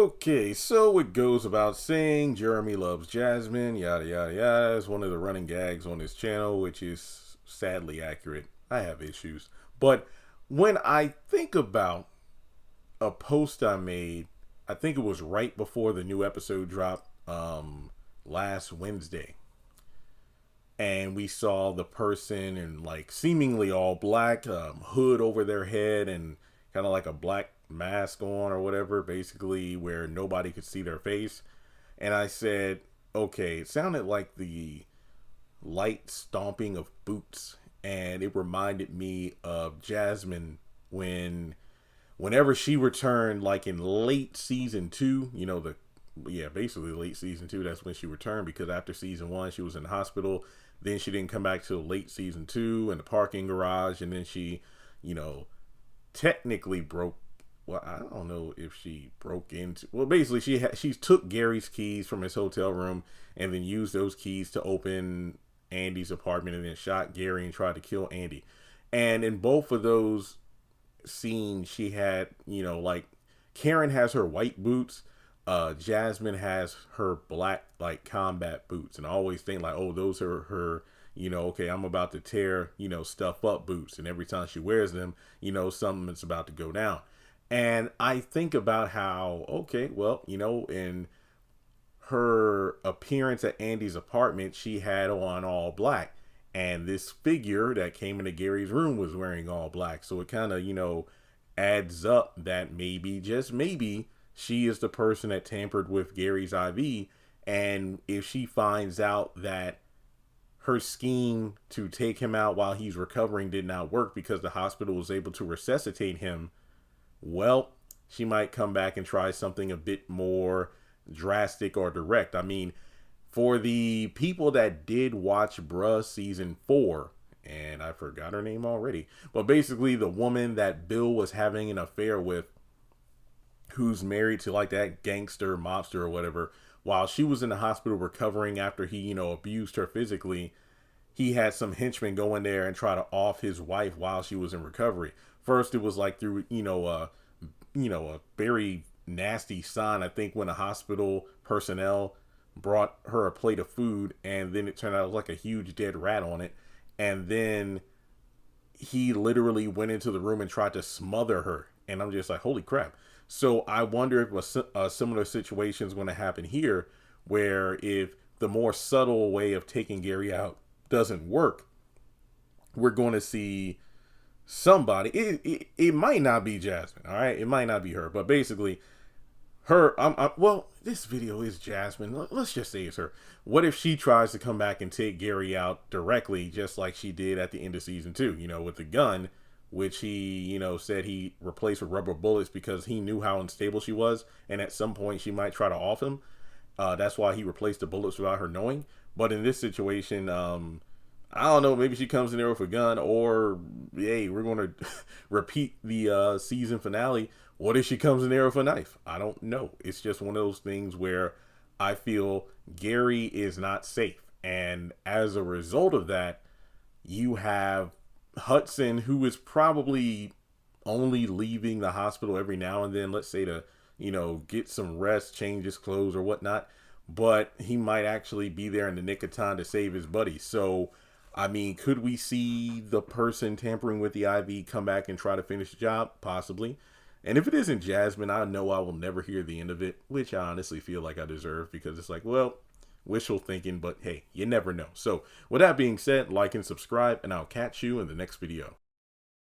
Okay, so it goes about saying Jeremy loves Jasmine, yada yada yada. It's one of the running gags on this channel, which is sadly accurate. I have issues. But when I think about a post I made, I think it was right before the new episode dropped last Wednesday. And we saw the person in like seemingly all black, hood over their head and kind of like a black mask on or whatever, basically where nobody could see their face. And I said, okay, it sounded like the light stomping of boots. And it reminded me of Jasmine whenever she returned, like in late season 2, basically late season 2, that's when she returned, because after season 1 she was in the hospital. Then she didn't come back till late season 2 in the parking garage, and then she, technically broke. Well, I don't know if she broke into. Well, basically she took Gary's keys from his hotel room and then used those keys to open Andy's apartment and then shot Gary and tried to kill Andy. And in both of those scenes, she had, like Karen has her white boots. Jasmine has her black like combat boots, and I always think like, oh, those are her, okay, I'm about to tear, stuff up boots. And every time she wears them, something's about to go down. And I think about how, okay, well, in her appearance at Andy's apartment, she had on all black, and this figure that came into Gary's room was wearing all black. So it kind of, adds up that maybe, just maybe, she is the person that tampered with Gary's IV. And if she finds out that her scheme to take him out while he's recovering did not work because the hospital was able to resuscitate him, well, she might come back and try something a bit more drastic or direct. I mean, for the people that did watch Bruh season 4, and I forgot her name already, but basically the woman that Bill was having an affair with, who's married to like that gangster mobster or whatever, while she was in the hospital recovering after he, abused her physically, he had some henchmen go in there and try to off his wife while she was in recovery. First, it was like through, a very nasty sign. I think when the hospital personnel brought her a plate of food, and then it turned out it was like a huge dead rat on it. And then he literally went into the room and tried to smother her. And I'm just like, holy crap. So I wonder if a similar situation is going to happen here, where if the more subtle way of taking Gary out doesn't work, we're going to see somebody. It might not be Jasmine, all right? It might not be her, but basically her. Well, this video is Jasmine. Let's just say it's her. What if she tries to come back and take Gary out directly, just like she did at the end of season 2, with the gun, which he, said he replaced with rubber bullets because he knew how unstable she was, and at some point she might try to off him. That's why he replaced the bullets without her knowing. But in this situation, I don't know, maybe she comes in there with a gun, or, hey, we're going to repeat the season finale. What if she comes in there with a knife? I don't know. It's just one of those things where I feel Gary is not safe. And as a result of that, you have Hudson, who is probably only leaving the hospital every now and then, let's say to, get some rest, change his clothes or whatnot, but he might actually be there in the nick of time to save his buddy. So, I mean, could we see the person tampering with the IV come back and try to finish the job? Possibly. And if it isn't Jasmine, I know I will never hear the end of it, which I honestly feel like I deserve, because it's like, well, wishful thinking, but hey, you never know. So with that being said, like and subscribe, and I'll catch you in the next video.